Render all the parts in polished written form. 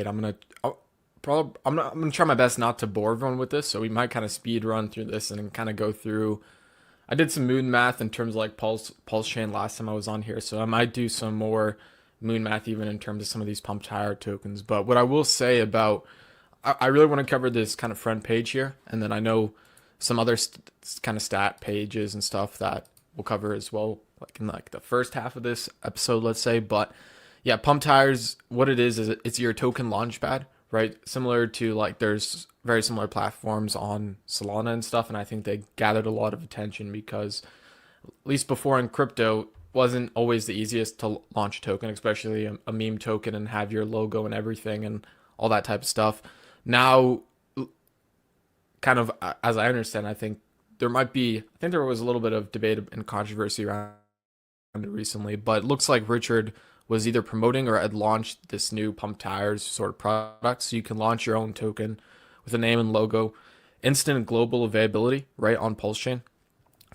I'm gonna try my best not to bore everyone with this, so we might kind of speed run through this and kind of go through. I did some moon math in terms of like PulseChain last time I was on here, so I might do some more moon math even in terms of some of these Pump.tire tokens. But what I will say about, I really want to cover this kind of front page here, and then I know some other kind of stat pages and stuff that we'll cover as well, like in like the first half of this episode, let's say. But yeah, Pump.tires, what it is it's your token launchpad, right? Similar to like there's very similar platforms on Solana and stuff, and I think they gathered a lot of attention because at least before in crypto wasn't always the easiest to launch a token, especially a meme token and have your logo and everything and all that type of stuff. Now, kind of as I understand, I think there was a little bit of debate and controversy around it recently, but it looks like Richard was either promoting or had launched this new Pump.tires sort of product. So you can launch your own token with a name and logo, instant global availability right on PulseChain.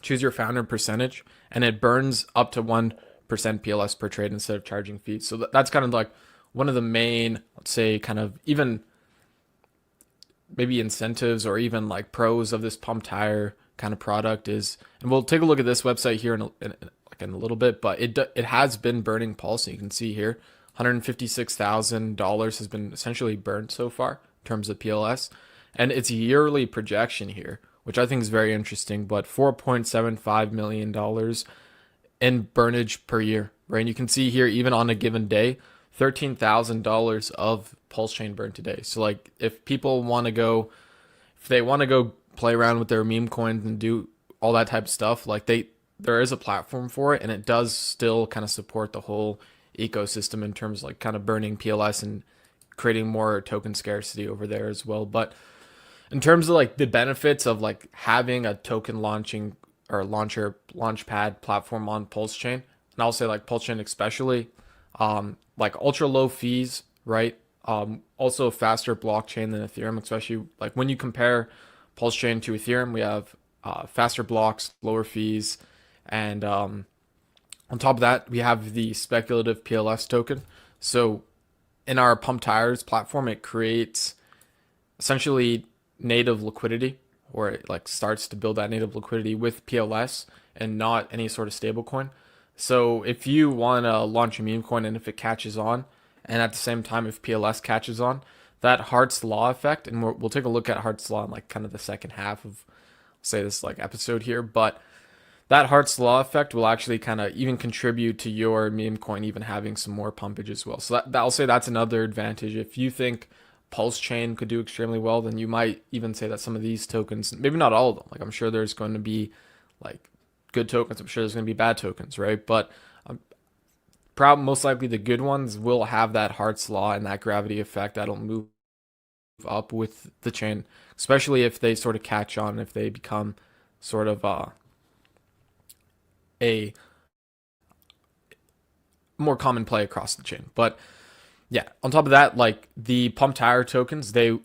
Choose your founder percentage, and it burns up to 1% PLS per trade instead of charging fees. So that's kind of like one of the main, let's say, kind of even maybe incentives or even like pros of this Pump.tire kind of product is, and we'll take a look at this website here in a little bit, but it has been burning Pulse. And you can see here, $156,000 has been essentially burned so far in terms of PLS, and its yearly projection here, which I think is very interesting, but $4.75 million in burnage per year, right? And you can see here, even on a given day, $13,000 of Pulse chain burn today. So like if people want to go, if they want to go play around with their meme coins and do all that type of stuff, like there is a platform for it, and it does still kind of support the whole ecosystem in terms of like kind of burning PLS and creating more token scarcity over there as well. But in terms of like the benefits of like having a token launching or launchpad platform on Pulse chain, and I'll say like Pulse chain especially, like ultra low fees, right? Also faster blockchain than Ethereum, especially like when you compare Pulse chain to Ethereum, we have faster blocks, lower fees, and on top of that, we have the speculative PLS token. So in our Pump.tires platform, it creates essentially native liquidity, or it like starts to build that native liquidity with PLS and not any sort of stable coin. So if you want to launch a meme coin and if it catches on, and at the same time if PLS catches on, that Hart's law effect, and we'll take a look at Hart's law in like kind of the second half of say this like episode here, but that Hart's law effect will actually kind of even contribute to your meme coin even having some more pumpage as well. So I'll say that's another advantage. If you think Pulse Chain could do extremely well, then you might even say that some of these tokens, maybe not all of them, like I'm sure there's going to be like good tokens, I'm sure there's going to be bad tokens, right? But probably most likely the good ones will have that Hart's law and that gravity effect that'll move up with the chain, especially if they sort of catch on, if they become sort of a more common play across the chain. But yeah, on top of that, like the Pump.tire tokens, they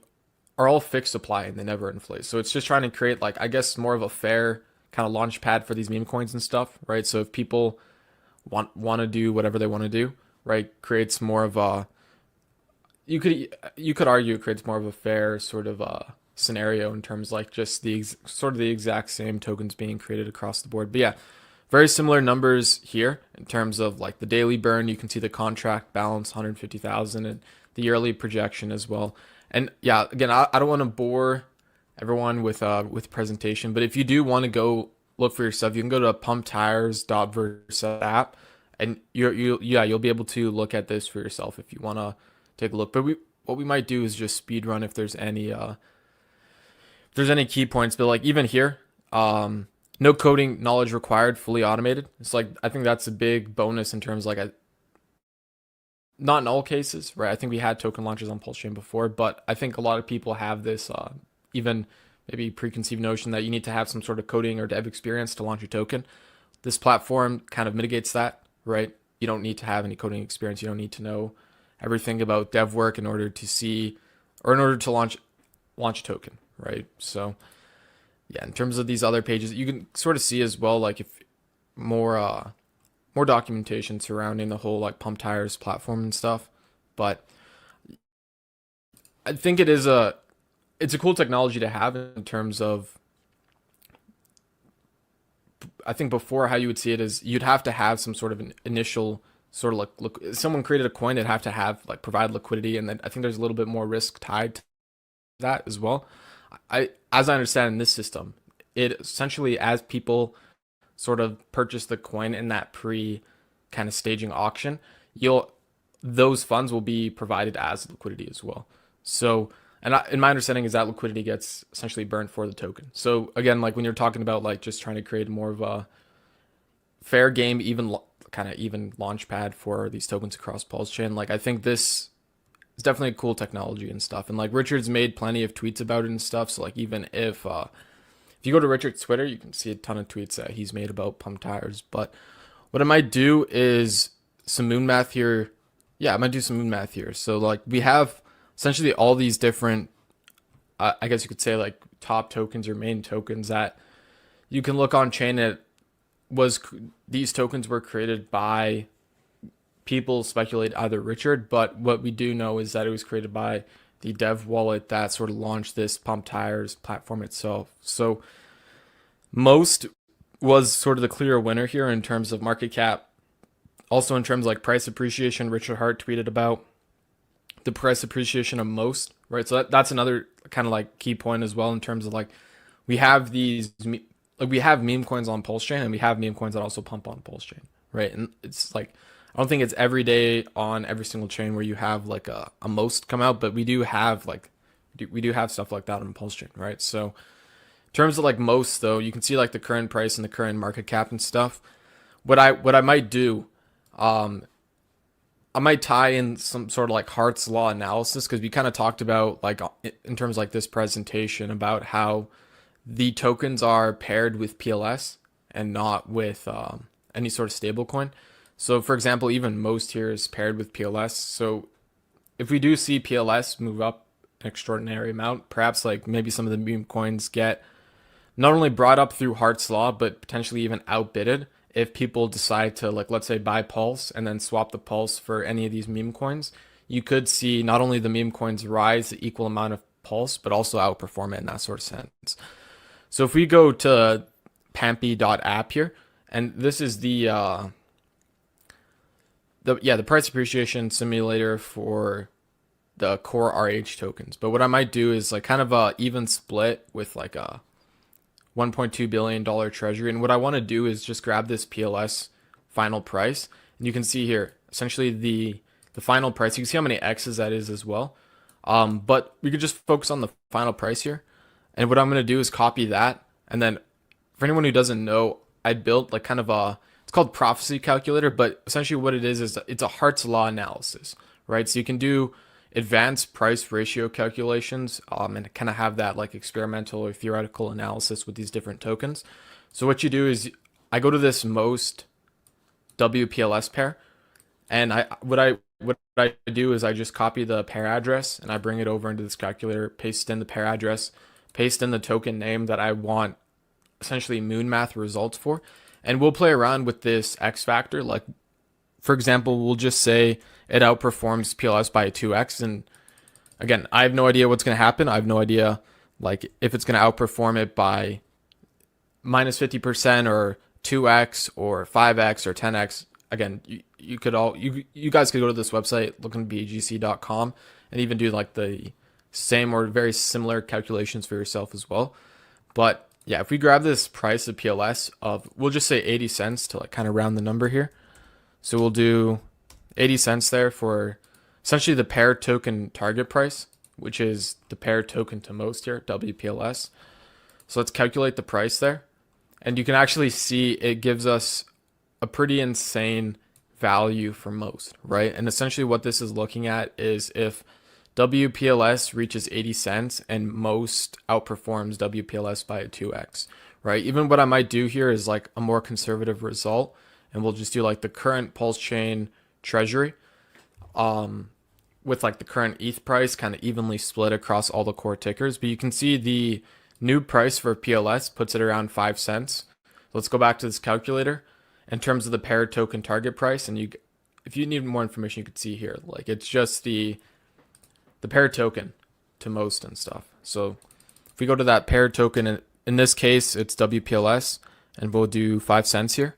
are all fixed supply and they never inflate. So it's just trying to create like, I guess, more of a fair kind of launch pad for these meme coins and stuff, right? So if people want to do whatever they want to do, right, creates more of a, you could argue it creates more of a fair sort of scenario in terms like just the sort of the exact same tokens being created across the board. But yeah, very similar numbers here in terms of like the daily burn. You can see the contract balance 150,000 and the yearly projection as well. And yeah, again, I don't want to bore everyone with presentation, but if you do want to go look for yourself, you can go to pumptires.versa app, and you'll be able to look at this for yourself if you want to take a look. But what we might do is just speed run if there's any key points. But like even here, no coding knowledge required, fully automated. It's like I think that's a big bonus in terms of like not in all cases, right? I think we had token launches on PulseChain before, but I think a lot of people have this even maybe preconceived notion that you need to have some sort of coding or dev experience to launch a token. This platform kind of mitigates that, right? You don't need to have any coding experience. You don't need to know everything about dev work in order to see or in order to launch a token, right? So yeah, in terms of these other pages, you can sort of see as well, like if more documentation surrounding the whole like Pump.tires platform and stuff. But I think it's a cool technology to have in terms of, I think before how you would see it is you'd have to have some sort of an initial sort of like look, someone created a coin, it'd have to have like provide liquidity, and then I think there's a little bit more risk tied to that as well. As I understand in this system, it essentially, as people sort of purchase the coin in that pre kind of staging auction, you'll those funds will be provided as liquidity as well. So, in my understanding is that liquidity gets essentially burned for the token. So again, like when you're talking about like just trying to create more of a fair game, even kind of even launch pad for these tokens across PulseChain, like I think this is definitely a cool technology and stuff. And like Richard's made plenty of tweets about it and stuff. So like even if you go to Richard's Twitter, you can see a ton of tweets that he's made about Pump.tires. But what I might do is some moon math here. Yeah, I might do some moon math here. So like we have essentially all these different, I guess you could say like top tokens or main tokens that you can look on chain. It was these tokens were created by people speculate either Richard, but what we do know is that it was created by the dev wallet that sort of launched this Pump.tires platform itself. So most was sort of the clear winner here in terms of market cap. Also in terms of like price appreciation, Richard Hart tweeted about the price appreciation of most, right? So that's another kind of like key point as well in terms of like we have these like we have meme coins on PulseChain and we have meme coins that also pump on PulseChain, right? And it's like I don't think it's every day on every single chain where you have like a most come out, but we do have like we do have stuff like that on PulseChain, right? So in terms of like most though, you can see like the current price and the current market cap and stuff. What I might do, I might tie in some sort of like Hart's law analysis because we kind of talked about like in terms of like this presentation about how the tokens are paired with PLS and not with any sort of stable coin. So for example, even most here is paired with PLS. So if we do see PLS move up an extraordinary amount, perhaps like maybe some of the meme coins get not only brought up through Hart's law, but potentially even outbidded if people decide to like, let's say buy Pulse and then swap the Pulse for any of these meme coins. You could see not only the meme coins rise the equal amount of Pulse, but also outperform it in that sort of sense. So if we go to Pampy.app here, and this is the price appreciation simulator for the core RH tokens. But what I might do is like kind of a even split with like a $1.2 billion treasury. And what I want to do is just grab this PLS final price. And you can see here, essentially the final price. You can see how many X's that is as well. But we could just focus on the final price here. And what I'm going to do is copy that. And then for anyone who doesn't know, I built like kind of it's called prophecy calculator, but essentially what it is it's a Hart's law analysis, right? So you can do advanced price ratio calculations and kind of have that like experimental or theoretical analysis with these different tokens. So what you do is I go to this most WPLS pair, and what I do is I just copy the pair address and I bring it over into this calculator, paste in the pair address, paste in the token name that I want essentially moon math results for, and we'll play around with this X factor. Like for example, we'll just say it outperforms PLS by 2x, and again, I have no idea what's going to happen. I have no idea like if it's going to outperform it by minus 50% or 2x or 5x or 10x. Again, you guys could go to this website, lookintobgc.com, and even do like the same or very similar calculations for yourself as well. But yeah, if we grab this price of PLS of, we'll just say 80 cents to like kind of round the number here. So we'll do 80 cents there for essentially the pair token target price, which is the pair token to most here, WPLS. So let's calculate the price there. And you can actually see it gives us a pretty insane value for most, right? And essentially what this is looking at is if WPLS reaches 80 cents and most outperforms WPLS by a 2x, right? Even what I might do here is like a more conservative result, and we'll just do like the current PulseChain treasury with like the current ETH price kind of evenly split across all the core tickers. But you can see the new price for PLS puts it around 5 cents. Let's go back to this calculator in terms of the pair token target price. And if you need more information, you could see here, like it's just the pair token. to most and stuff. So if we go to that paired token, in this case, it's WPLS, and we'll do 5 cents here.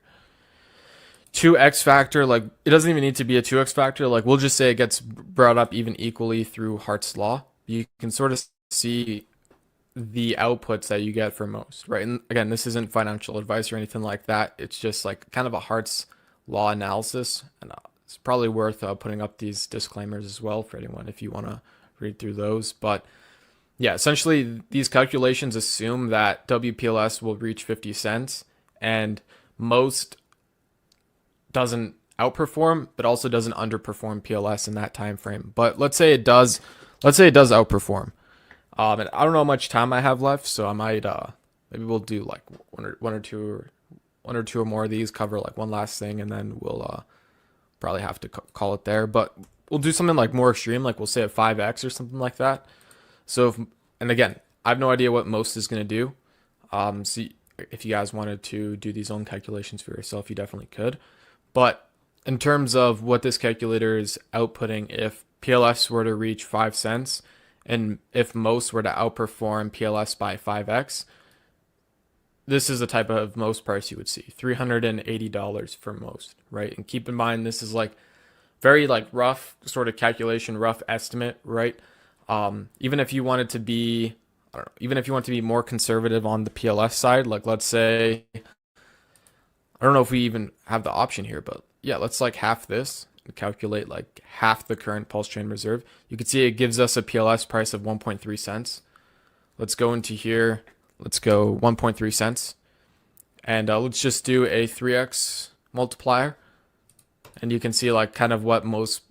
2x factor, like it doesn't even need to be a 2x factor. Like we'll just say it gets brought up even equally through Hart's law. You can sort of see the outputs that you get for most, right? And again, this isn't financial advice or anything like that. It's just like kind of a Hart's law analysis, and it's probably worth putting up these disclaimers as well for anyone if you want to read through those. But yeah, essentially these calculations assume that WPLS will reach 50 cents, and most doesn't outperform, but also doesn't underperform PLS in that time frame. But let's say it does. Let's say it does outperform. And I don't know how much time I have left, so I might maybe we'll do like one or two or more of these, cover like one last thing, and then we'll probably have to call it there. But we'll do something like more extreme, like we'll say a 5x or something like that. So and again, I have no idea what most is going to do. So if you guys wanted to do these own calculations for yourself, you definitely could. But in terms of what this calculator is outputting, if PLS were to reach 5 cents, and if most were to outperform PLS by 5x, this is the type of most price you would see, $380 for most, right? And keep in mind, this is like very like rough sort of calculation, rough estimate, right? Even if you wanted to be, I don't know, even if you want to be more conservative on the PLS side, like let's say, I don't know if we even have the option here, but yeah, let's like half this and calculate like half the current PulseChain reserve. You can see it gives us a PLS price of 1.3 cents. Let's go into here. Let's go 1.3 cents. And let's just do a 3x multiplier. And you can see like kind of what most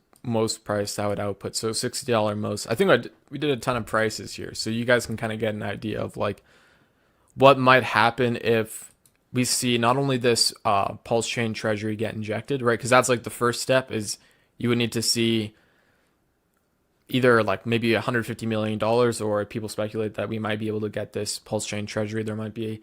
price that would output. So $60 most. I think we did a ton of prices here. So you guys can kind of get an idea of like what might happen if we see not only this PulseChain treasury get injected, right? Because that's like the first step, is you would need to see either like maybe $150 million, or people speculate that we might be able to get this PulseChain treasury. There might be a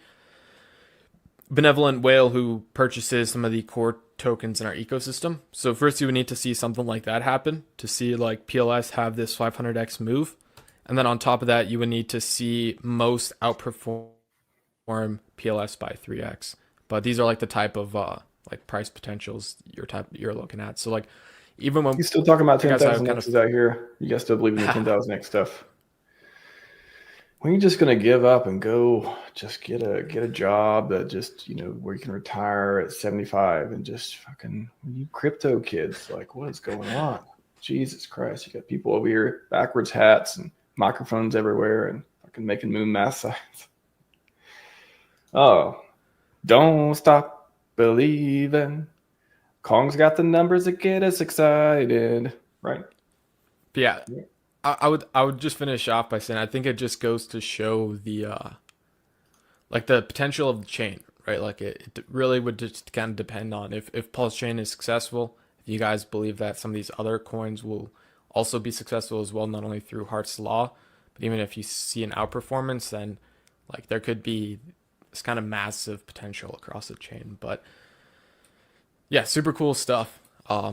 benevolent whale who purchases some of the core tokens in our ecosystem. So first you would need to see something like that happen to see like PLS have this 500x move. And then on top of that, you would need to see most outperform PLS by 3x. But these are like the type of like price potentials you're looking at. So like even when he's still talking about 10,000 X's out here, you guys still believe in the 10,000 X stuff? When you're just gonna give up and go just get a job that just, you know, where you can retire at 75 and just fucking, you crypto kids, like what is going on? Jesus Christ, you got people over here backwards hats and microphones everywhere and fucking making moon math signs. Oh, don't stop believing. Kong's got the numbers that get us excited, right? Yeah. I would just finish off by saying I think it just goes to show the like the potential of the chain, right? Like it really would just kind of depend on if PulseChain is successful. If you guys believe that some of these other coins will also be successful as well, not only through Hart's law, but even if you see an outperformance, then like there could be this kind of massive potential across the chain. But yeah, super cool stuff.